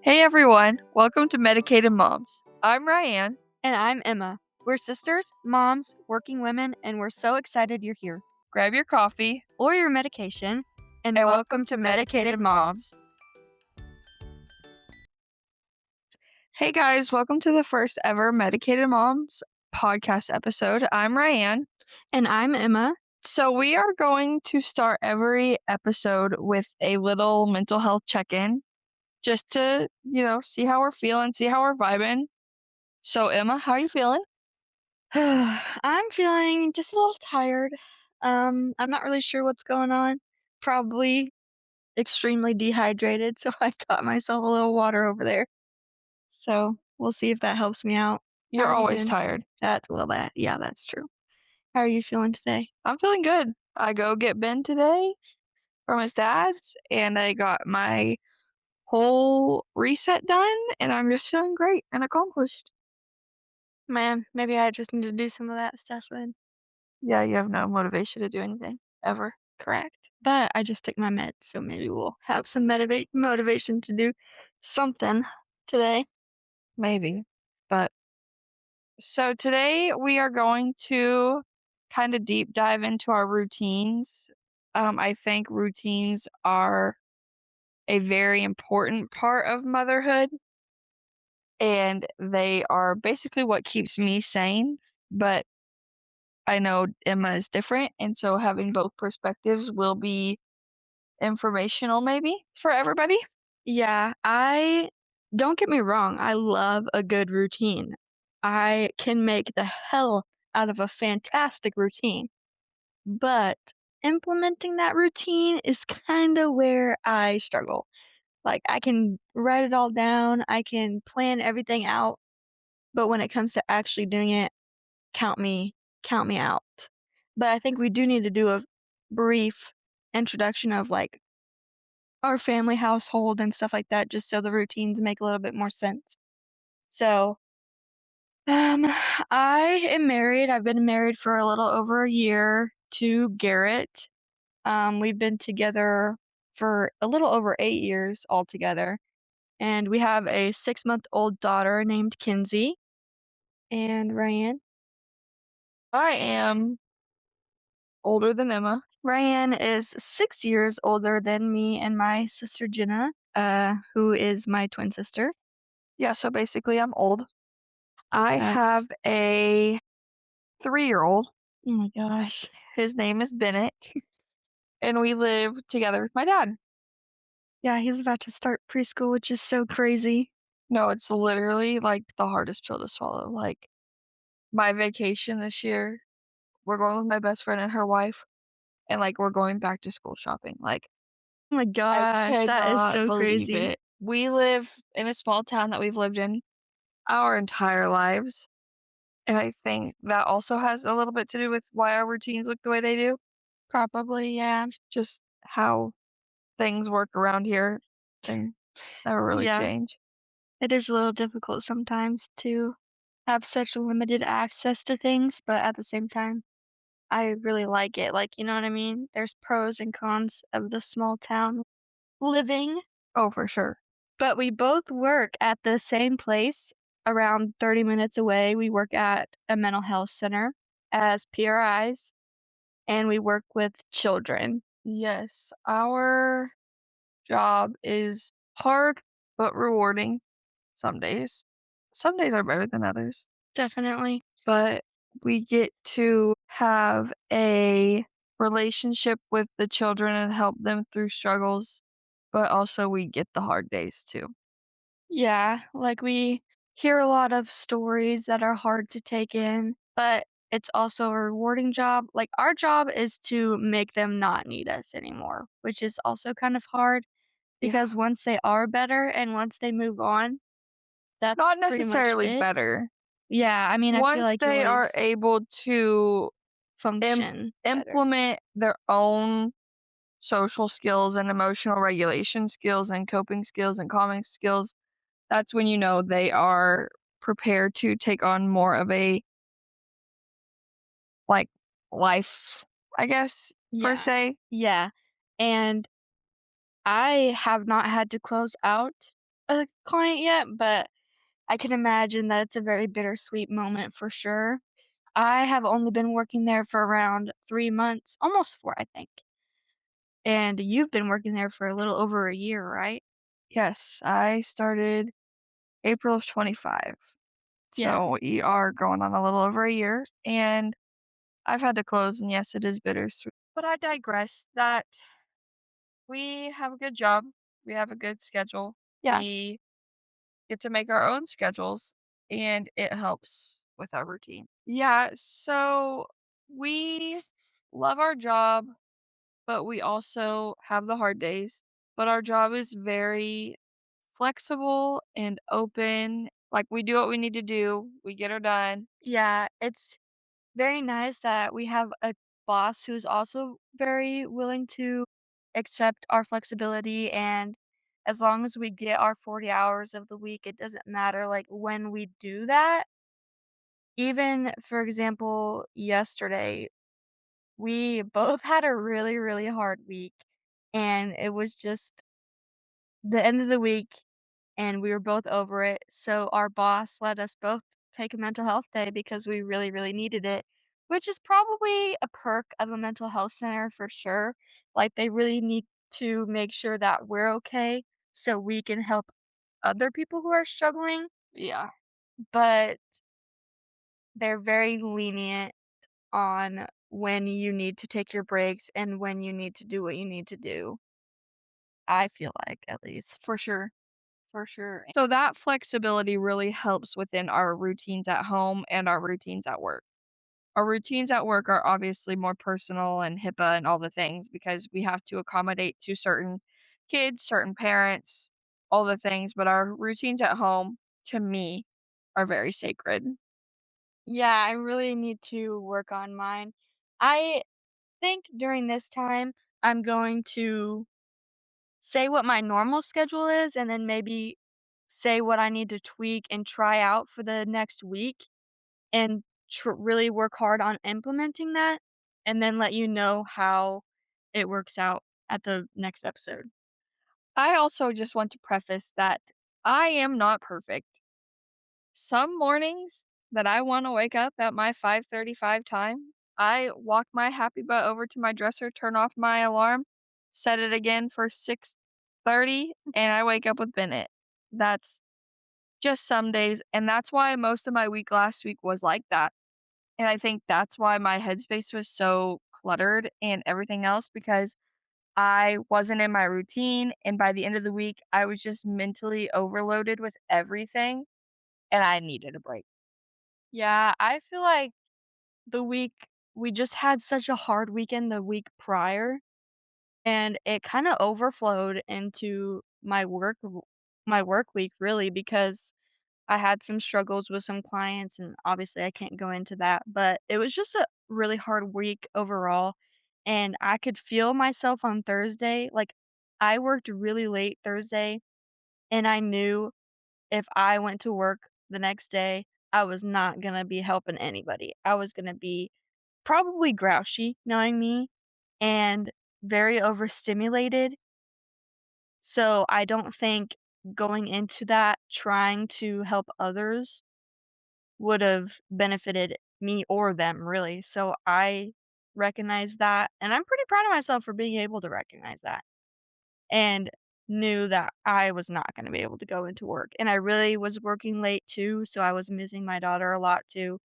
Hey everyone, welcome to Medicated Moms. I'm Ryan. And I'm Emma. We're sisters, moms, working women, and we're so excited you're here. Grab your coffee Or your medication. and welcome to Medicated Moms. Hey guys, welcome to the first ever Medicated Moms podcast episode. I'm Ryan. And I'm Emma. So we are going to start every episode with a little mental health check-in just to, see how we're feeling, see how we're vibing. So Emma, how are you feeling? I'm feeling just a little tired. I'm not really sure what's going on. Probably extremely dehydrated, so I got myself a little water over there. So we'll see if that helps me out. You're How are you always doing? tired. That's true. How are you feeling today? I'm feeling good. I go get Ben today from his dad's, and I got my whole reset done, and I'm just feeling great and accomplished. Man, maybe I just need to do some of that stuff then. Yeah, you have no motivation to do anything ever. Correct. But I just took my meds, so maybe we'll have some motivation to do something today. Maybe. But so today we are going to kind of deep dive into our routines. I think routines are a very important part of motherhood, and they are basically what keeps me sane. But I know Emma is different, and so having both perspectives will be informational maybe for everybody. Yeah, I don't get me wrong, I love a good routine. I can make the hell out of a fantastic routine. But implementing that routine is kind of where I struggle. Like I can write it all down, I can plan everything out, but when it comes to actually doing it, count me count me out. But I think we do need to do a brief introduction of like our family household and stuff like that just so the routines make a little bit more sense. So, um I am married. I've been married for a little over a year to Garrett. We've been together for a little over 8 years altogether, and we have a 6-month-old daughter named Kinsey. And Ryan? I am older than Emma. Ryan is 6 years older than me and my sister Jenna, who is my twin sister. Yeah, so basically I'm old. I Facts. have a 3-year-old. Oh my gosh. His name is Bennett, and we live together with my dad. Yeah, he's about to start preschool, which is so crazy. No, it's literally like the hardest pill to swallow. Like my vacation this year, we're going with my best friend and her wife, and like we're going back to school shopping. Like Oh my I gosh, that is cannot so believe crazy. it. We live in a small town that we've lived in our entire lives. And I think that also has a little bit to do with why our routines look the way they do. Probably, yeah. Just how things work around here and never really Yeah, change. it is a little difficult sometimes to have such limited access to things, but at the same time, I really like it. Like, you know what I mean? There's pros and cons of the small town living. Oh, for sure. But we both work at the same place around 30 minutes away. We work at a mental health center as PRIs, and we work with children. Yes, our job is hard but rewarding some days. Some days are better than others, Definitely. but we get to have a relationship with the children and help them through struggles, but also we get the hard days too. Yeah, like we hear a lot of stories that are hard to take in, but it's also a rewarding job. Like our job is to make them not need us anymore, which is also kind of hard Yeah. because once they are better and once they move on, that's Not pretty much necessarily it. better. Yeah, I mean, I feel Once like you they are always able to function better. implement their own social skills and emotional regulation skills and coping skills and calming skills, that's when you know they are prepared to take on more of a like life, I guess, per Yeah. se. Yeah. And I have not had to close out a client yet, but I can imagine that it's a very bittersweet moment for sure. I have only been working there for around 3 months, almost 4, I think. And you've been working there for a little over a year, right? Yes, I started April of 25. Yeah. So we are going on a little over a year, and I've had to close, and yes, it is bittersweet. But I digress. That we have a good job, we have a good schedule, Yeah. we get to make our own schedules, and it helps with our routine. Yeah, so we love our job, but we also have the hard days. But our job is very flexible and open. Like, we do what we need to do, we get her done. Yeah, it's very nice that we have a boss who's also very willing to accept our flexibility, and as long as we get our 40 hours of the week, it doesn't matter, like, when we do that. Even, for example, yesterday, we both had a really, really hard week, and it was just the end of the week, and we were both over it, so our boss let us both take a mental health day because we really, really needed it, which is probably a perk of a mental health center for sure. Like, they really need to make sure that we're okay so we can help other people who are struggling, Yeah. but they're very lenient on when you need to take your breaks and when you need to do what you need to do, I feel like, at least. For sure. For sure. So that flexibility really helps within our routines at home and our routines at work. Our routines at work are obviously more personal and HIPAA and all the things because we have to accommodate to certain kids, certain parents, all the things. But our routines at home, to me, are very sacred. Yeah, I really need to work on mine. I think during this time, I'm going to say what my normal schedule is and then maybe say what I need to tweak and try out for the next week and really work hard on implementing that and then let you know how it works out at the next episode. I also just want to preface that I am not perfect. Some mornings that I wanna wake up at my 5:35 time, I walk my happy butt over to my dresser, turn off my alarm, set it again for 6:30, and I wake up with Bennett. That's just some days, and that's why most of my week last week was like that, and I think that's why my headspace was so cluttered and everything else because I wasn't in my routine, and by the end of the week, I was just mentally overloaded with everything, and I needed a break. Yeah, I feel like the week we just had such a hard weekend the week prior, and it kinda overflowed into my work week really because I had some struggles with some clients, and obviously I can't go into that, but it was just a really hard week overall, and I could feel myself on Thursday, like, I worked really late Thursday, and I knew if I went to work the next day, I was not gonna be helping anybody. I was gonna be probably grouchy, knowing me, and very overstimulated, so I don't think going into that trying to help others would've benefited me or them, really, so I recognize that, and I'm pretty proud of myself for being able to recognize that, and knew that I was not gonna be able to go into work, and I really was working late too, so I was missing my daughter a lot too.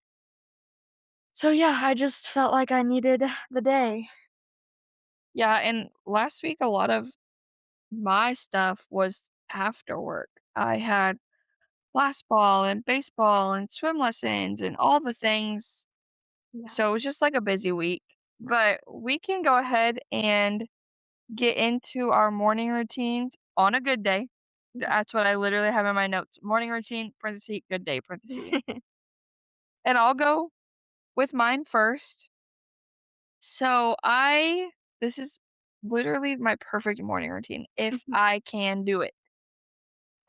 So, yeah, I just felt like I needed the day. Yeah, and last week, a lot of my stuff was after work. I had basketball and baseball and swim lessons and all the things. Yeah. So it was just like a busy week. But we can go ahead and get into our morning routines on a good day. That's what I literally have in my notes. Morning routine, parenthesis, good day, parenthesis. And I'll go with mine first. So this is literally my perfect morning routine if I can do it.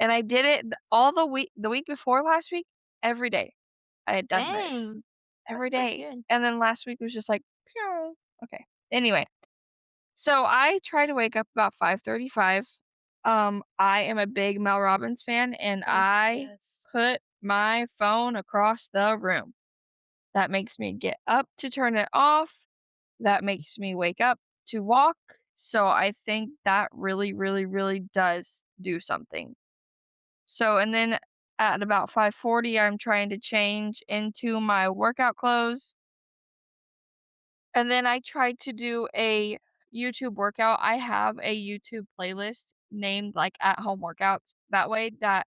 And I did it all the week before last week, every day. I had done this Dang, that's every pretty day. good. And then last week was just like, "Phew." Okay. Anyway, so I try to wake up about 5:35. I am a big Mel Robbins fan, and Oh, I yes. put my phone across the room. That makes me get up to turn it off. That makes me wake up to walk. So I think that really, really, really does do something. So, and then at about 5:40, I'm trying to change into my workout clothes. And then I try to do a YouTube workout. I have a YouTube playlist named like at home workouts. That way that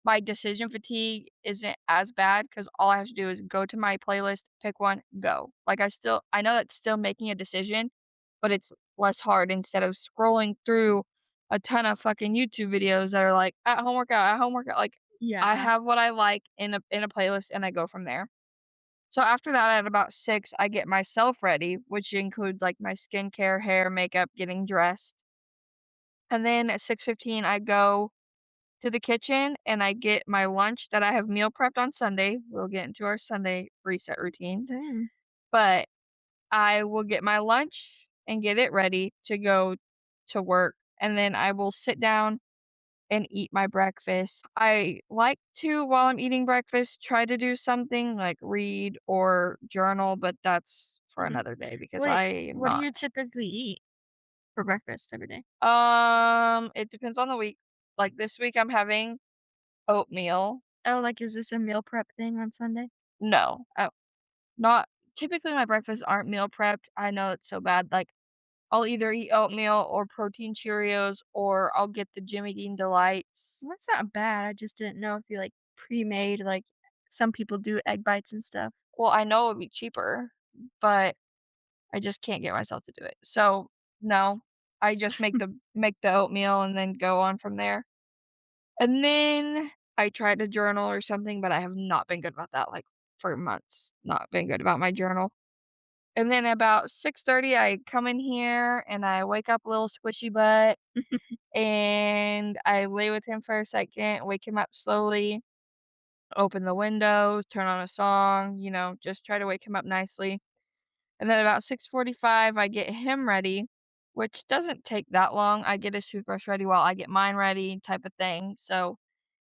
my decision fatigue isn't as bad because all I have to do is go to my playlist, pick one, go. Like I know that's still making a decision, but it's less hard instead of scrolling through a ton of fucking YouTube videos that are like at home workout. Like I Yeah. have what I like in a playlist and I go from there. So after that at about 6, I get myself ready, which includes like my skincare, hair, makeup, getting dressed. And then at 6:15 I go to the kitchen and I get my lunch that I have meal prepped on Sunday. We'll get into our Sunday reset routines. Dang. But I will get my lunch and get it ready to go to work. And then I will sit down and eat my breakfast. I like to, while I'm eating breakfast, try to do something like read or journal, but that's for Mhm. another day because Wait, I am what do not. you typically eat for breakfast every day? It depends on the week. Like this week I'm having oatmeal. Oh, like, is this a meal prep thing on Sunday? No. Oh. Not typically my breakfasts aren't meal prepped. I know it's so bad. Like I'll either eat oatmeal or protein Cheerios or I'll get the Jimmy Dean Delights. Well, that's not bad, I just didn't know if you, like, pre-made, like, some people do egg bites and stuff. Well, I know it would be cheaper, but I just can't get myself to do it. So, no. I just make the oatmeal and then go on from there. And then I tried to journal or something, but I have not been good about that, like, for months. Not been good about my journal. And then about 6:30, I come in here and I wake up a little squishy butt, and I lay with him for a second, wake him up slowly, open the windows, turn on a song, just try to wake him up nicely. And then about 6:45, I get him ready, which doesn't take that long. I get his toothbrush ready while I get mine ready type of thing. So,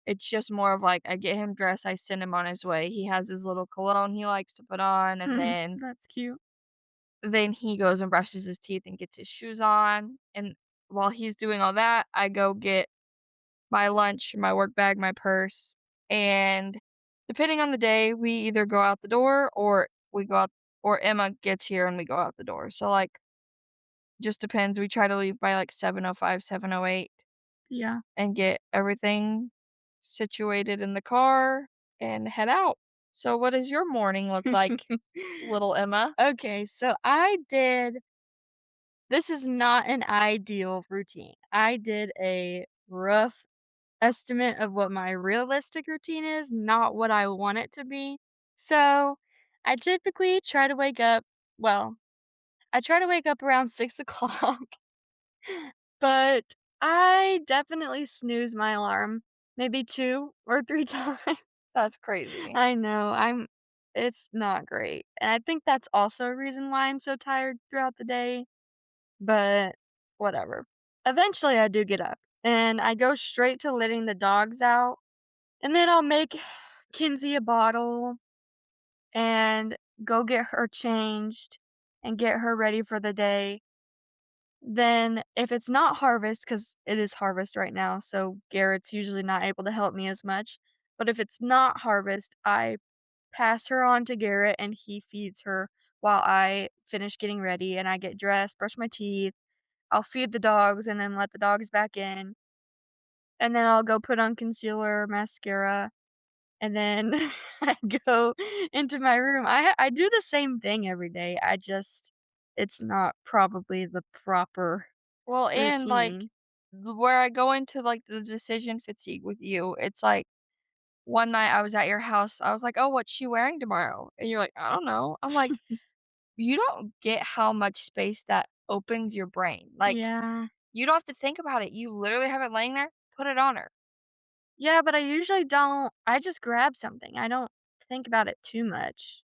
it's just more of like I get him dressed, I send him on his way. He has his little cologne he likes to put on, and That's cute. then he goes and brushes his teeth and gets his shoes on. And while he's doing all that, I go get my lunch, my work bag, my purse, and depending on the day, we either go out the door or we go out or Emma gets here and we go out the door. So, like, just depends. We try to leave by, like, 7:05, 7:08 Yeah. and get everything situated in the car and head out. So what does your morning look like, little Emma? Okay, so I did this is not an ideal routine. I did a rough estimate of what my realistic routine is, not what I want it to be. So, I typically try to wake up well, I try to wake up around 6 o'clock, but I definitely snooze my alarm maybe 2 or 3 times. That's crazy. I know, it's not great, and I think that's also a reason why I'm so tired throughout the day, but whatever. Eventually, I do get up, and I go straight to letting the dogs out, and then I'll make Kinsey a bottle and go get her changed and get her ready for the day. Then, if it's not harvest, because it is harvest right now, so Garrett's usually not able to help me as much, but if it's not harvest, I pass her on to Garrett and he feeds her while I finish getting ready and I get dressed, brush my teeth. I'll feed the dogs and then let the dogs back in. And then I'll go put on concealer, mascara, and then I go into my room. I do the same thing every day. I just it's not probably the proper Well, and, like, routine. where I go into, like, the decision fatigue with you, it's like, one night I was at your house, I was like, "Oh, what's she wearing tomorrow?" And you're like, "I don't know." I'm like, "You don't get how much space that opens your brain." Like, Yeah. you don't have to think about it, you literally have it laying there, put it on her. Yeah, but I usually don't I just grab something. I don't think about it too much.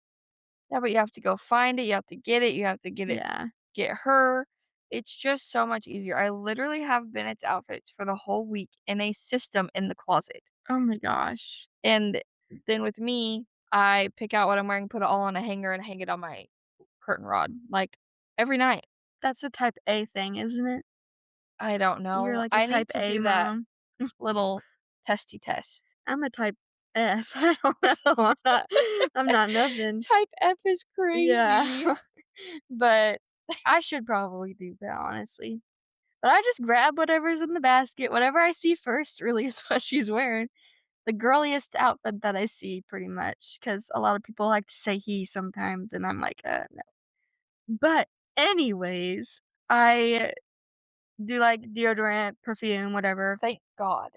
Yeah, but you have to go find it, you have to get it, you have to Yeah. get her. It's just so much easier. I literally have Bennett's outfits for the whole week in a system in the closet. Oh my gosh. And then with me, I pick out what I'm wearing, put it all on a hanger, and hang it on my curtain rod, like, every night. That's a type A thing, isn't it? I don't You're know. like a I need type to A do that mom. little testy test. I'm a type F. I don't know. I'm not nothing. Type F is Yeah. crazy. But I should probably do that, honestly. But I just grab whatever's in the basket, whatever I see first really is what she's wearing. The girliest outfit that I see pretty much, because a lot of people like to say he sometimes, and I'm like, no. But anyways, I do like deodorant, perfume, whatever. Thank God.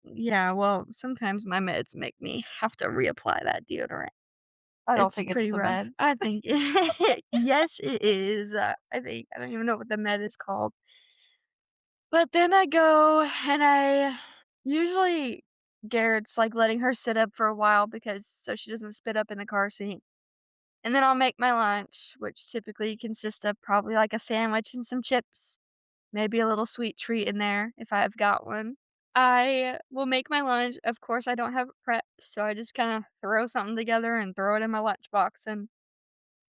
Yeah, well, sometimes my meds make me have to reapply that deodorant. I don't It's think it's pretty the rough. meds. I think yes, it is. I don't even know what the med is called. But then I go and I usually Garrett's like letting her sit up for a while because so she doesn't spit up in the car seat. And then I'll make my lunch, which typically consists of probably like a sandwich and some chips, maybe a little sweet treat in there if I've got one. I will make my lunch. Of course, I don't have it prepped, so I just kind of throw something together and throw it in my lunchbox and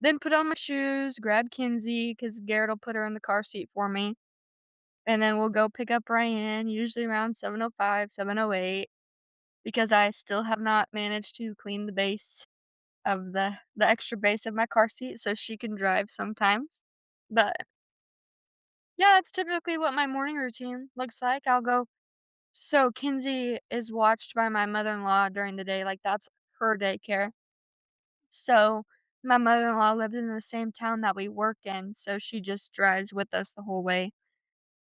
then put on my shoes, grab Kinsey because Garrett will put her in the car seat for me. And then we'll go pick up Ryan, usually around 7:05, 7:08, because I still have not managed to clean the base of the extra base of my car seat so she can drive sometimes. But yeah, that's typically what my morning routine looks like. I'll go so Kinsey is watched by my mother-in-law during the day, like that's her daycare. So my mother-in-law lives in the same town that we work in, so she just drives with us the whole way.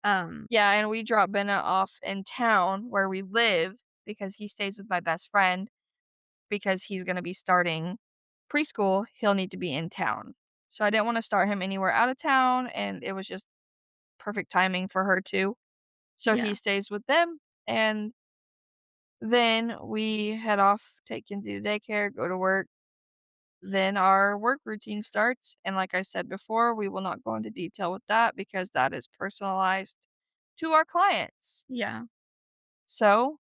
Um, Yeah, and we drop Bennett off in town where we live because he stays with my best friend because he's gonna be starting preschool, he'll need to be in town. So I didn't wanna start him anywhere out of town, and it was just perfect timing for her too. So he yeah, stays with them, and then we head off, take Kinsey to daycare, go to work. Then our work routine starts, and like I said before, we will not go into detail with that because that is personalized to our clients. yeah, So,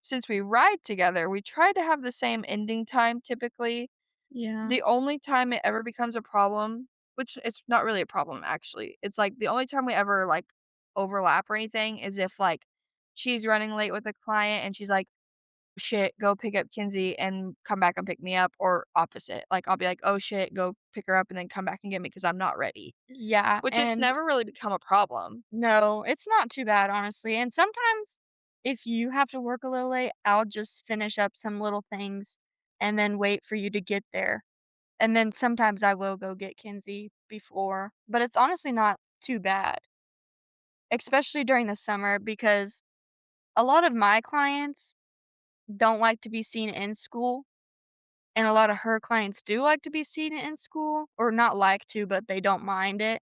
since we ride together, we try to have the same ending time typically. yeah. The only time it ever becomes a problem, which it's not really a problem actually. It's like the only time we ever like overlap or anything is if like she's running late with a client and she's like, "Shit, go pick up Kinsey and come back and pick me up," or opposite. Like I'll be like, "Oh shit, go pick her up and then come back and get me because I'm not ready." Yeah, Which it's and never really become a problem. no, it's not too bad, honestly, and sometimes if you have to work a little late, I'll just finish up some little things and then wait for you to get there, and then sometimes I will go get Kinsey before, but it's honestly not too bad, especially during the summer because a lot of my clients don't like to be seen in school, and a lot of her clients do like to be seen in school, or not like to, but they don't mind it.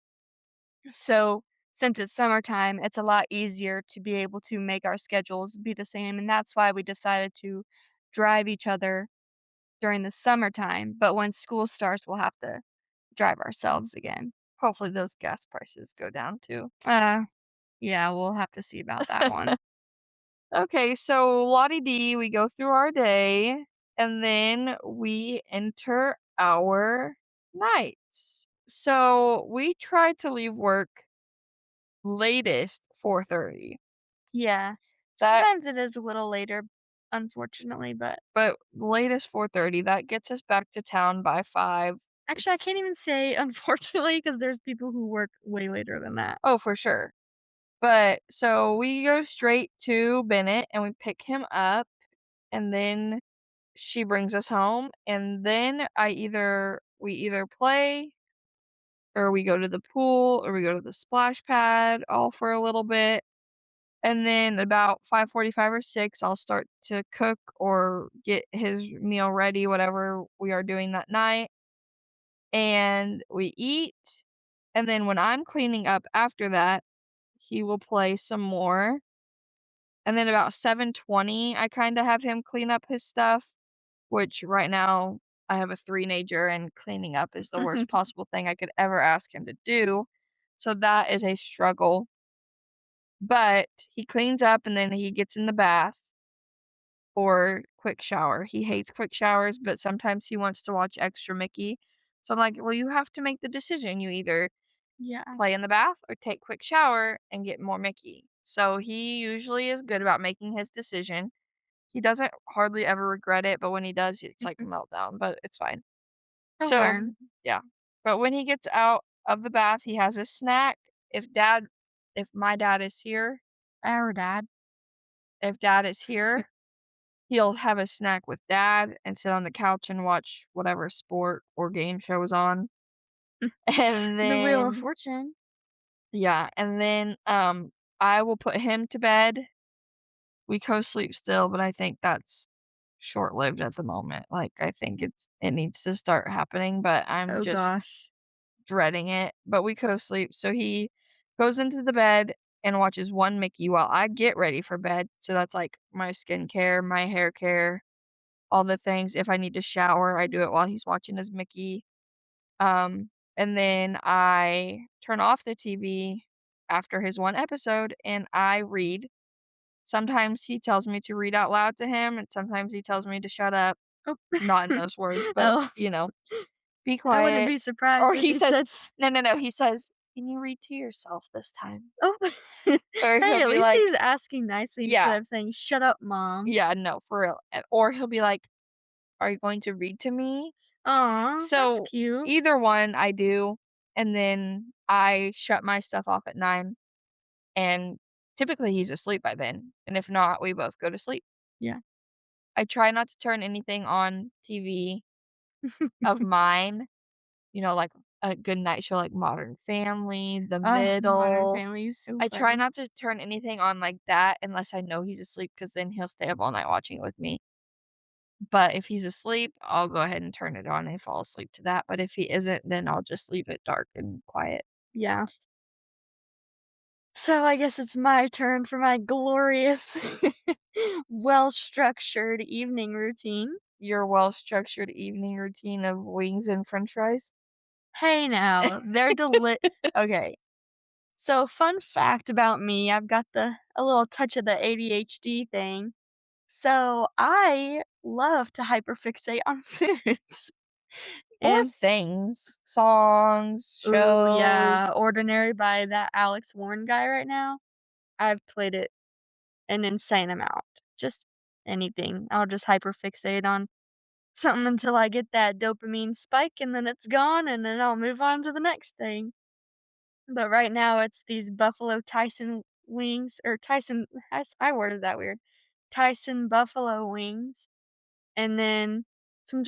So, since it's summertime, it's a lot easier to be able to make our schedules be the same, and that's why we decided to drive each other during the summertime, but when school starts, we'll have to drive ourselves again. Hopefully those gas prices go down too. Uh, yeah, we'll have to see about that one. Okay, so Lottie D, we go through our day and then we enter our nights. So we try to leave work latest 4:30. Yeah. That Sometimes it is a little later, unfortunately, but but latest 4:30, that gets us back to town by 5. actually, I It's can't even say unfortunately because there's people who work way later than that. oh, for sure. But so we go straight to Bennett and we pick him up and then she brings us home and then we either play or we go to the pool or we go to the splash pad all for a little bit. And then about 5:45 or 6, I'll start to cook or get his meal ready, whatever we are doing that night. And we eat. And then when I'm cleaning up after that, he will play some more. And then about 7:20, I kinda have him clean up his stuff, which right now I have a three-nager and cleaning up is the worst possible thing I could ever ask him to do. So that is a struggle. But he cleans up and then he gets in the bath or quick shower. He hates quick showers, but sometimes he wants to watch Extra Mickey. So I'm like, "Well, you have to make the decision. You either Yeah. play in the bath or take quick shower and get more Mickey." So he usually is good about making his decision. He doesn't hardly ever regret it, but when he does, it's like a Mhm. meltdown, but it's fine. He'll So, learn. yeah. But when he gets out of the bath, he has a snack. If my dad is here, Our dad. if dad is here, he'll have a snack with dad and sit on the couch and watch whatever sport or game show is on. And The Wheel of then Fortune. yeah, and then, I will put him to bed. We co-sleep still, but I think that's short-lived at the moment. Like, I think it needs to start happening, but I'm Oh just gosh. dreading it. But we co-sleep, so he goes into the bed and watches one Mickey while I get ready for bed. So that's, like, my skincare, my hair care, all the things. If I need to shower, I do it while he's watching his Mickey. And then I turn off the TV after his one episode and I read. Sometimes he tells me to read out loud to him, and sometimes he tells me to shut up. Oh. Not in those words, but, Oh, "Be I wouldn't quiet." be surprised Or if he he says said no, no, no, he says, "Can you read to yourself this time?" oh. Or he'll Hey, at be least like he's asking nicely yeah, instead of saying, "Shut up, mom." yeah, no, for real, or he'll be like, "Are you going to read to me?" Aw, that's So, cute. either one, I do, and then I shut my stuff off at 9, and typically he's asleep by then, and if not, we both go to sleep. Yeah. I try not to turn anything on TV of mine, like a good night show like Modern Family, The Modern Middle. Family is so I try funny. not to turn anything on like that unless I know he's asleep, because then he'll stay up all night watching it with me. But if he's asleep, I'll go ahead and turn it on and fall asleep to that, but if he isn't, then I'll just leave it dark and quiet. Yeah. So I guess it's my turn for my glorious, well-structured evening routine. Your well-structured evening routine of wings and french fries? Hey now, they're okay. So fun fact about me, I've got a little touch of the ADHD thing. So I love to hyperfixate on foods. Or And things, songs, ooh, yeah, shows. Ordinary by that Alex Warren guy right now. I've played it an insane amount. Just anything. I'll just hyperfixate on something until I get that dopamine spike and then it's gone and then I'll move on to the next thing. But right now it's these Buffalo Tyson wings or Tyson I worded that weird. Tyson buffalo wings and then some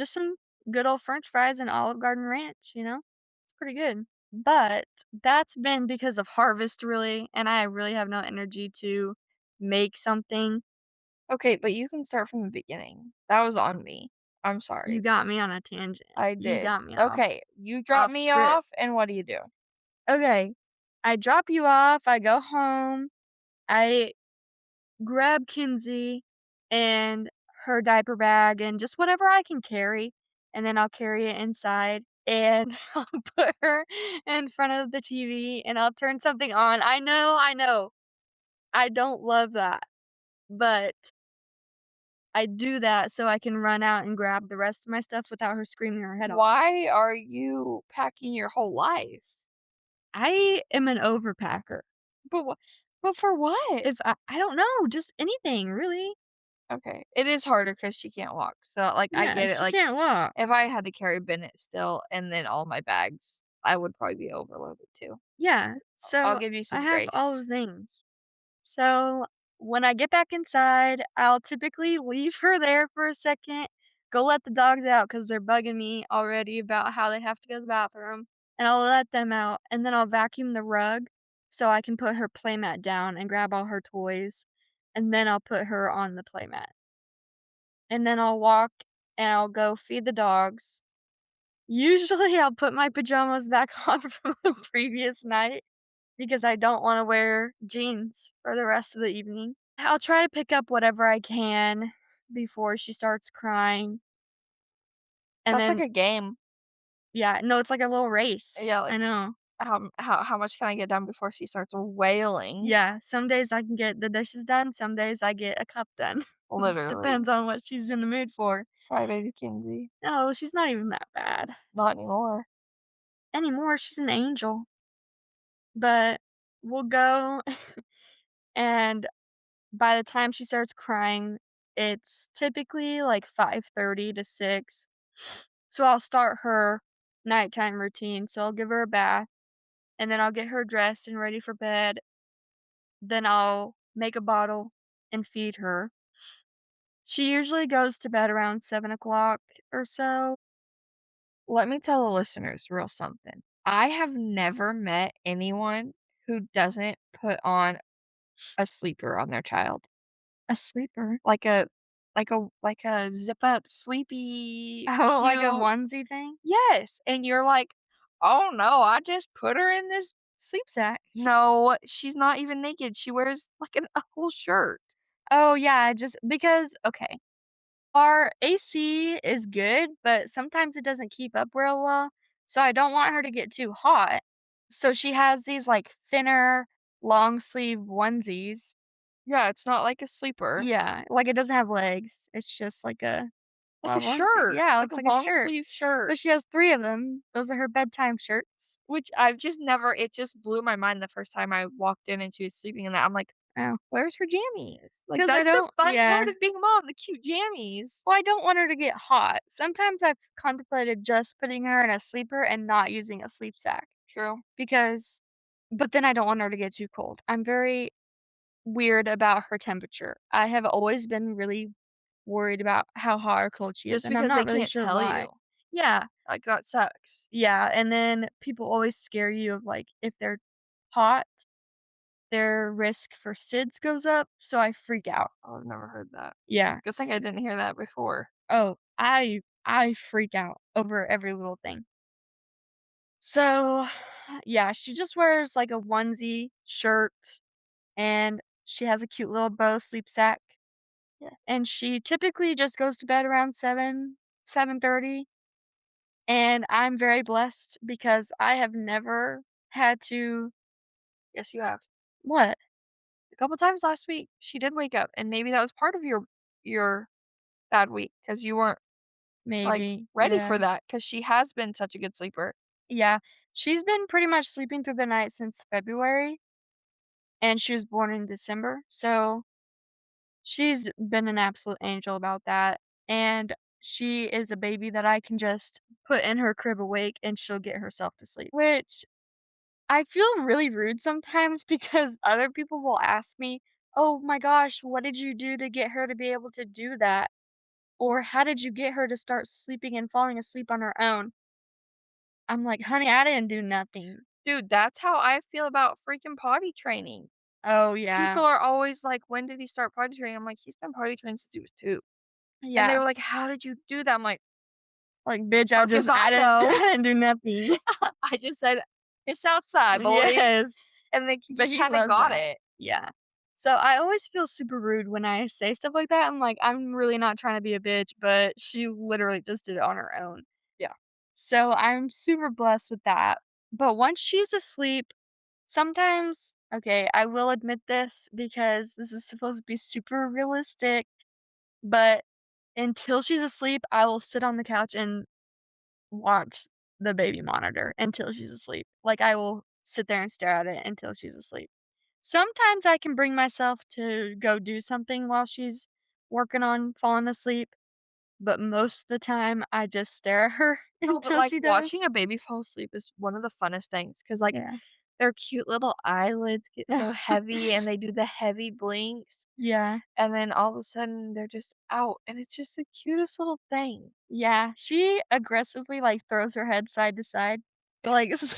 good old french fries and Olive Garden ranch. It's pretty good. But that's been because of harvest really, and I really have no energy to make something. Okay, but you can start from the beginning. That was on me. I'm You sorry. got me on a tangent. I You did. got me Okay, you drop off me script. off, and what do you do? Okay. I drop you off, I go home, I grab Kinsey and her diaper bag and just whatever I can carry, and then I'll carry it inside and I'll put her in front of the TV and I'll turn something on. I know. I don't love that, but I do that so I can run out and grab the rest of my stuff without her screaming her head off. Why are you packing your whole life? I am an overpacker. But wha but for what? If I don't know, just anything, really. Okay, it is harder because she can't walk, so, like, I Yeah, get it, she like, can't walk. if I had to carry Bennett still and then all my bags, I would probably be overloaded too. Yeah, I'll so give you I some have all grace. the things. So, when I get back inside, I'll typically leave her there for a second, go let the dogs out because 'cause they're bugging me already about how they have to go to the bathroom, and I'll let them out, and then I'll vacuum the rug so I can put her playmat down and grab all her toys, and then I'll put her on the playmat. And then I'll walk and I'll go feed the dogs. Usually, I'll put my pajamas back on from the previous night because I don't wanna wear jeans for the rest of the evening. I'll try to pick up whatever I can before she starts crying, and That's like then a game. yeah, no, it's like a little race. Yeah, I like know. how much can I get done before she starts wailing? Yeah, some days I can get the dishes done, some days I get a cup done. Literally. Depends on what she's in the mood for. Right, baby Kinsey. No, she's not even that bad. Not anymore. Anymore, she's an angel. But we'll go and by the time she starts crying, it's typically like 5:30 to 6. So I'll start her nighttime routine. So I'll give her a bath and then I'll get her dressed and ready for bed. Then I'll make a bottle and feed her. She usually goes to bed around 7 o'clock or so. Let me tell the listeners real something. I have never met anyone who doesn't put on a sleeper on their child. A sleeper. Like a like a zip up sleepy Oh, like a cute. onesie thing? Yes, and you're like, "Oh, no, I just put her in this." Sleep sack. No, she's not even naked, she wears, like, a whole shirt. Oh, yeah, just because okay. Our AC is good, but sometimes it doesn't keep up real well, so I don't want her to get too hot. So she has these, like, thinner, long sleeve onesies. Yeah, it's not like a sleeper. Yeah, like, it doesn't have legs, it's just like Like a a onesie. shirt, Yeah, it like looks a like a long shirt, sleeve shirt, but she has 3 of them. Those are her bedtime shirts. which I've just never it just blew my mind the first time I walked in and she was sleeping in that. I'm like, Oh, "Where's her jammies?" Like, 'cause I that's the don't fun yeah. part of being a mom, the cute jammies. Well, I don't want her to get hot. Sometimes I've contemplated just putting her in a sleeper and not using a sleep sack True. because but then I don't want her to get too cold. I'm very weird about her temperature. I have always been really worried about how hot or cold she is, Just and I'm because they not really can't sure tell why. you. Yeah, Like, that sucks. yeah, and then people always scare you of, like, if they're hot, their risk for SIDS goes up, so I freak out. Oh, I've never heard that. Yeah, Good thing I didn't hear that before. oh, I freak out over every little thing. So, yeah, she just wears, like, a onesie shirt, and she has a cute little bow sleep sack. Yeah. And she typically just goes to bed around 7, 7:30, and I'm very blessed because I have never had to Yes, you have. what? A couple times last week, she did wake up, and maybe that was part of your bad week because you weren't, like, Maybe, ready yeah. for that because she has been such a good sleeper. Yeah, she's been pretty much sleeping through the night since February, and she was born in December, so she's been an absolute angel about that, and she is a baby that I can just put in her crib awake, and she'll get herself to sleep, which I feel really rude sometimes because other people will ask me, "Oh my gosh, what did you do to get her to be able to do that?" Or, "How did you get her to start sleeping and falling asleep on her own?" I'm like, "Honey, I didn't do nothing." Dude, that's how I feel about freaking potty training. Oh, yeah. People are always like, "When did he start potty training?" I'm like, "He's been potty trained since he was 2." And they Yeah. were like, "How did you do that?" I'm like, Like, "Bitch, I "'Cause just I I didn't I know." didn't do nothing." I just said, "It's outside, boys." Yes. And they But just he kinda loves got that. it. Yeah. So, I always feel super rude when I say stuff like that. I'm like, "I'm really not trying to be a bitch," but she literally just did it on her own. Yeah. So, I'm super blessed with that. But once she's asleep, sometimes okay, I will admit this because this is supposed to be super realistic, but until she's asleep, I will sit on the couch and watch the baby monitor until she's asleep. Like, I will sit there and stare at it until she's asleep. Sometimes I can bring myself to go do something while she's working on falling asleep, but most of the time, I just stare at her No, but, until like, she watching does. a baby fall asleep is one of the funnest things because like, Yeah. their cute little eyelids get so heavy, and they do the heavy blinks, Yeah. and then all of a sudden, they're just out, and it's just the cutest little thing. Yeah. She aggressively, like, throws her head side to side to, like, to,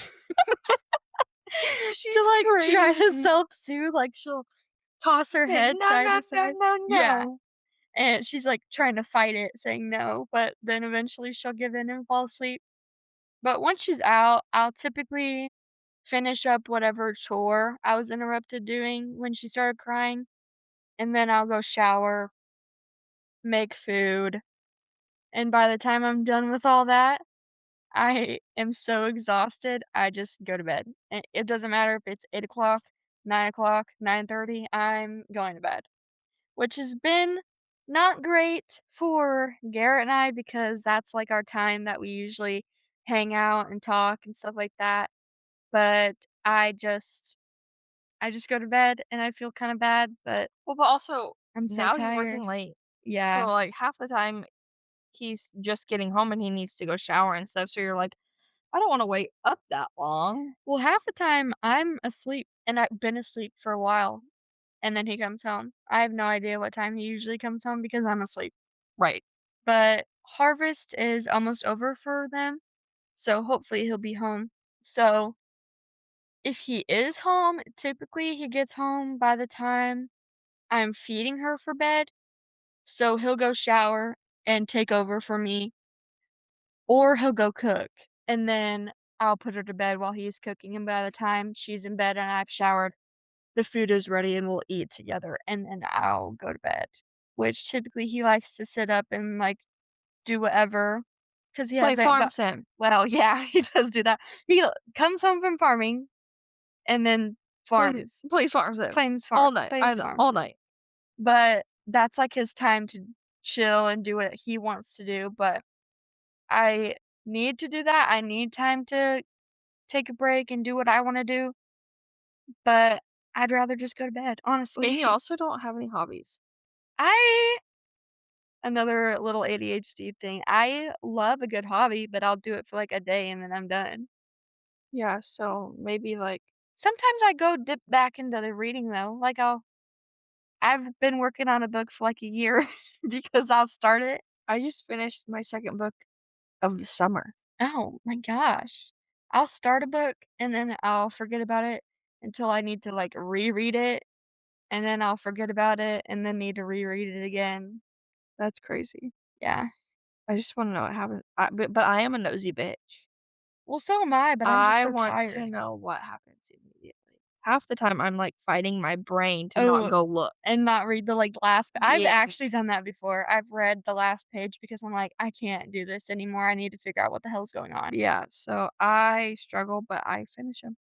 She's like, try to crazy. self-soothe, like, she'll toss her Said, head "No, side no, to no, side. no, Yeah. no." And she's, like, trying to fight it, saying no, but then eventually she'll give in and fall asleep. But once she's out, I'll typically finish up whatever chore I was interrupted doing when she started crying, and then I'll go shower, make food, and by the time I'm done with all that, I am so exhausted, I just go to bed. It doesn't matter if it's 8 o'clock, 9 o'clock, 9:30, I'm going to bed, which has been not great for Garrett and I because that's, like, our time that we usually hang out and talk and stuff like that, but I just go to bed and I feel kinda bad, but Well, but also I'm so now he's tired. working late. So, Yeah. like, half the time he's just getting home and he needs to go shower and stuff, so you're like, "I don't wanna wait up that long." Well, half the time I'm asleep and I've been asleep for a while, and then he comes home. I have no idea what time he usually comes home because I'm asleep. Right. But harvest is almost over for them, so hopefully he'll be home. So, if he is home, typically he gets home by the time I'm feeding her for bed, so he'll go shower and take over for me, or he'll go cook, and then I'll put her to bed while he's cooking, and by the time she's in bed and I've showered, the food is ready and we'll eat together, and then I'll go to bed, which typically he likes to sit up and, like, do whatever, 'cause he Play hasn't farm got sim. well, yeah, he does do that. He comes home from farming and then farms, Plays farm sim. All night. I plays know, farms, all night. but that's, like, his time to chill and do what he wants to do, but I need to do that, I need time to take a break and do what I wanna do, but I'd rather just go to bed, And honestly. you also don't have any hobbies. I Another little ADHD thing, I love a good hobby, but I'll do it for, like, a day and then I'm done. Yeah, so maybe, like Sometimes I go dip back into the reading though, like, I've been working on a book for, like, a year because I'll start it. I just finished my 2nd book of the summer. Oh my gosh. I'll start a book and then I'll forget about it until I need to, like, reread it, and then I'll forget about it and then need to reread it again. That's crazy. Yeah. I just wanna know what happened. But I am a nosy bitch. Well, so am I, but I'm just I so want to tired. know what happens immediately. Half the time, I'm, like, fighting my brain to not Oh, go look. and not read the, like, last I've Yeah. actually done that before. I've read the last page because I'm like, "I can't do this anymore. I need to figure out what the hell's going on." Yeah, so I struggle, but I finish them.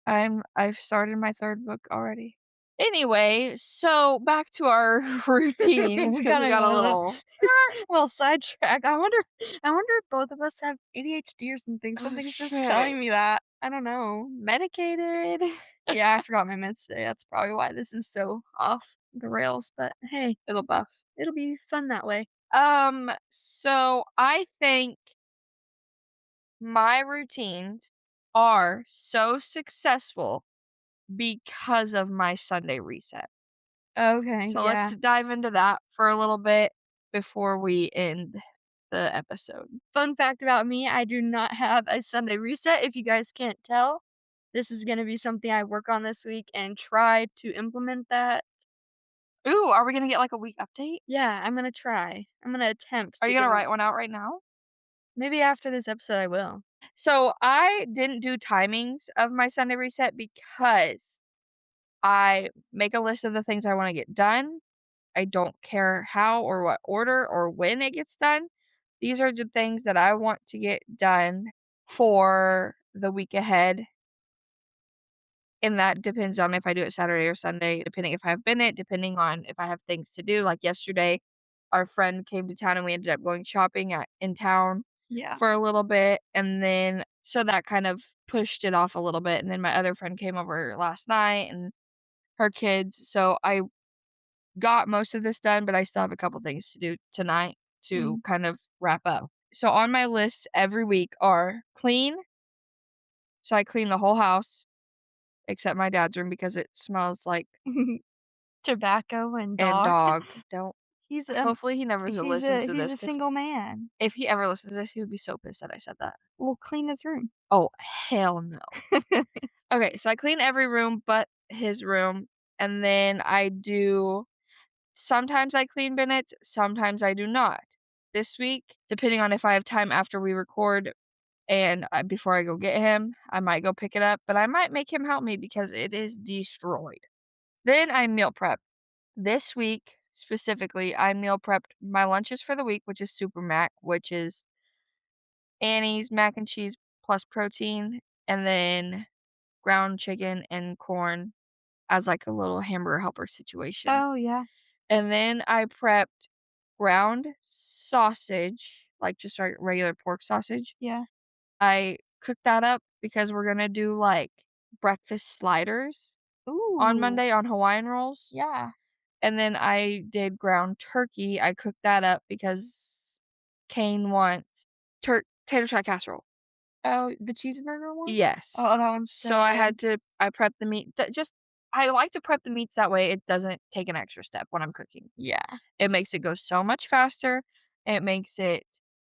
I've started my 3rd book already. Anyway, so back to our routines We 'cause we kinda got a got a little little well, sidetracked. I wonder if both of us have ADHD or something. oh, Something's just shit. telling me that. I don't know. Medicated. Yeah, I forgot my meds today. That's probably why this is so off the rails, but hey, Little buff. it'll be fun that way. So I think my routines are so successful because of my Sunday reset. Okay, So let's yeah. dive into that for a little bit before we end the episode. Fun fact about me, I do not have a Sunday reset, if you guys can't tell. This is gonna be something I work on this week and try to implement that. Ooh, are we gonna get like a week update? Yeah, I'm gonna try. I'm gonna attempt Are to you get gonna a write one out right now? maybe after this episode I will. So I didn't do timings of my Sunday reset because I make a list of the things I want to get done. I don't care how or what order or when it gets done. These are the things that I want to get done for the week ahead. And that depends on if I do it Saturday or Sunday, depending if I have Bennett, depending on if I have things to do. Like yesterday, our friend came to town and we ended up going shopping in town Yeah. for a little bit. And then, so that kind of pushed it off a little bit. And then my other friend came over last night and her kids. So I got most of this done, but I still have a couple things to do tonight to Mm. kind of wrap up. So on my list every week are clean. So I clean the whole house except my dad's room because it smells like Tobacco and and dog. dog. Don't He's, hopefully he never listens to he's this a because single man. if he ever listens to this, he would be so pissed that I said that. We'll clean his room. Oh, hell no. Okay, so I clean every room but his room, and then I do sometimes I clean Bennett's, sometimes I do not. This week, depending on if I have time after we record and before I go get him, I might go pick it up, but I might make him help me because it is destroyed. Then I meal prep. This week, specifically, I meal prepped my lunches for the week, which is Super Mac, which is Annie's mac and cheese plus protein, and then ground chicken and corn as, like, a little hamburger helper situation. Oh, yeah. And then I prepped ground sausage, like, just regular pork sausage. Yeah. I cooked that up because we're gonna do, like, breakfast sliders on Ooh, Monday on Hawaiian rolls. yeah. And then I did ground turkey. I cooked that up because Kane wants tater tot casserole. Oh, the cheeseburger one? Yes. Oh, that one's So so good. I prepped the meat that just I like to prep the meats that way it doesn't take an extra step when I'm cooking. Yeah. It makes it go so much faster. It makes it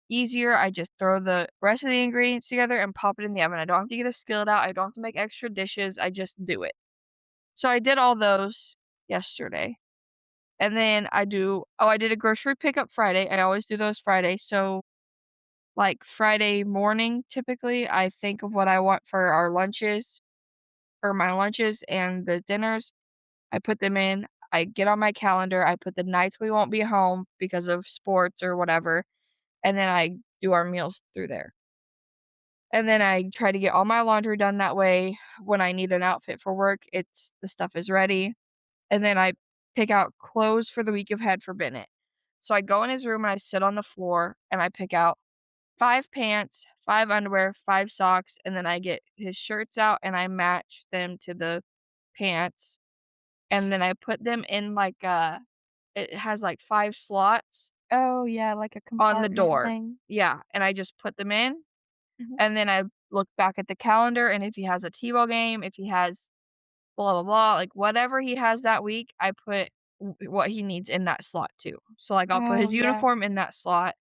easier. I just throw the rest of the ingredients together and pop it in the oven. I don't have to get a skillet out. I don't have to make extra dishes. I just do it. So I did all those yesterday. And then I did a grocery pickup Friday. I always do those Friday. So, like, Friday morning, typically, I think of what I want for our lunches or my lunches and the dinners. I put them in. I get on my calendar. I put the nights we won't be home because of sports or whatever, and then I do our meals through there. And then I try to get all my laundry done that way. When I need an outfit for work, the stuff is ready. And then I pick out clothes for the week ahead for Bennett. So I go in his room and I sit on the floor and I pick out 5 pants, 5 underwear, 5 socks, and then I get his shirts out and I match them to the pants, and then I put them in like it has like 5 slots Oh, yeah, like a on the compartment door. thing. Yeah, and I just put them in, Mhm. and then I look back at the calendar, and if he has a T-ball game, if he has blah, blah, blah, like, whatever he has that week, I put what he needs in that slot too. So, like, I'll put Oh, his yeah. uniform in that slot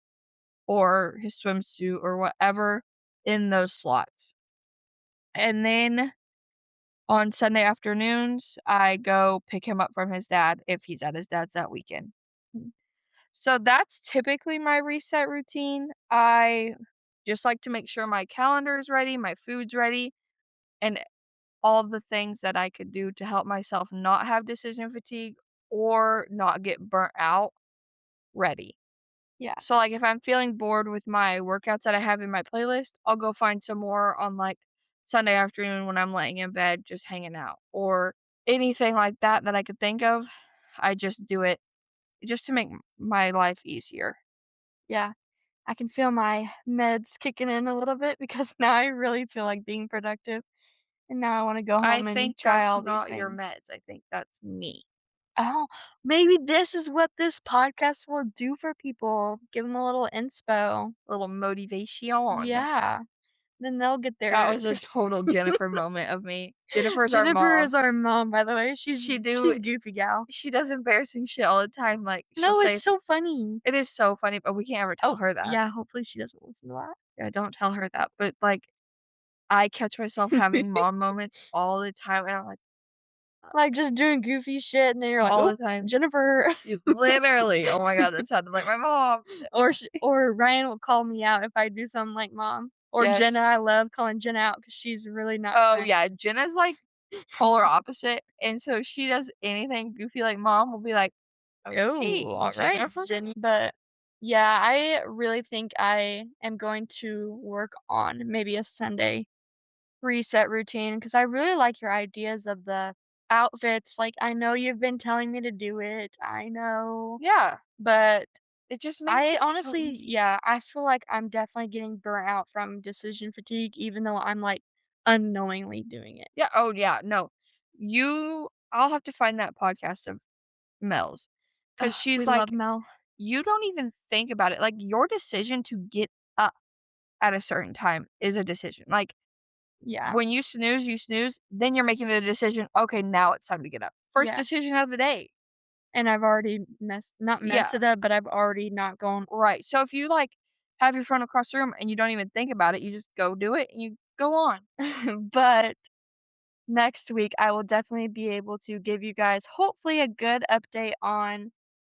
or his swimsuit or whatever in those slots. And then on Sunday afternoons, I go pick him up from his dad if he's at his dad's that weekend. Mm. So that's typically my reset routine. I just like to make sure my calendar is ready, my food's ready, and all the things that I could do to help myself not have decision fatigue or not get burnt out ready. Yeah. So, like, if I'm feeling bored with my workouts that I have in my playlist, I'll go find some more on, like, Sunday afternoon when I'm laying in bed just hanging out or anything like that that I could think of. I just do it just to make my life easier. Yeah. I can feel my meds kicking in a little bit because now I really feel like being productive, and now I wanna go I home and think try that's all these not your things. meds. I think that's me. Oh, maybe this is what this podcast will do for people. Give them a little inspo. A little motivation. Yeah. Then they'll get That their was a total Jennifer moment of me. Jennifer's our Jennifer mom. is our mom, by the way. She do She's a goofy gal. she does embarrassing shit all the time, like, she'll No, it's say so funny. it is so funny, but we can't ever tell Oh, her that. yeah, hopefully she doesn't listen to Yeah, don't tell her that, but, like, I catch myself that. having mom moments all the time, and I'm like, Like, just doing goofy shit, and then you're like, all "Oop, the time. Jennifer." Literally, oh my god, that sounded like my mom. Or Ryan will call me out if I do something like mom. Or Jenna, Yes. I love calling Jenna out because she's really not Oh, kind. yeah, Jenna's, like, polar opposite, and so if she does anything goofy like mom will be like, Oh, "Okay, alright, Jennifer." Jenny. But, yeah, I really think I am going to work on maybe a Sunday reset routine because I really like your ideas of the outfits. Like, I know you've been telling me to do it, I know, Yeah, but it just makes I it so honestly easy. yeah, I feel like I'm definitely getting burnt out from decision fatigue even though I'm, like, unknowingly doing it. Yeah, oh, yeah, no. I'll have to find that podcast of Mel's, because Ugh, we she's love like, Mel. "You don't even think about it." Like, your decision to get up at a certain time is a decision. Like, Yeah, when you snooze, then you're making the decision, "Okay, now it's time to get up." First yeah, decision of the day. and I've already not Yeah, messed it up, but I've already not gone. right. So if you, like, have your phone across the room and you don't even think about it, you just go do it and you go on. But next week, I will definitely be able to give you guys hopefully a good update on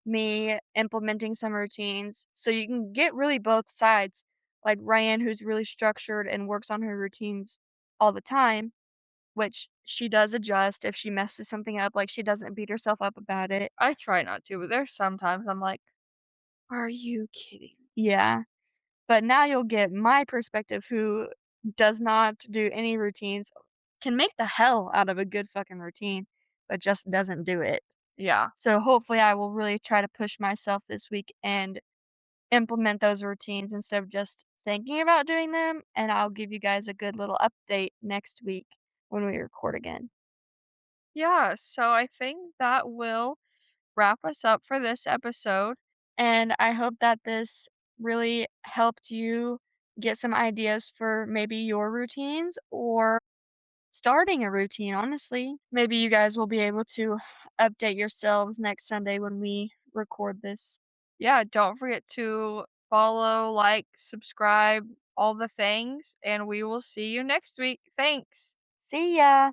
me implementing some routines so you can get really both sides. Like Ryan, who's really structured and works on her routines all the time, which she does adjust if she messes something up, like she doesn't beat herself up about it. I try not to, but there's sometimes I'm like, "Are you kidding?" Yeah. But now you'll get my perspective who does not do any routines, can make the hell out of a good fucking routine, but just doesn't do it. Yeah. So hopefully I will really try to push myself this week and implement those routines instead of just thinking about doing them, and I'll give you guys a good little update next week when we record again. Yeah, so I think that will wrap us up for this episode. And I hope that this really helped you get some ideas for maybe your routines or starting a routine, honestly. Maybe you guys will be able to update yourselves next Sunday when we record this. Yeah, don't forget to follow, like, subscribe, all the things, and we will see you next week. Thanks. See ya!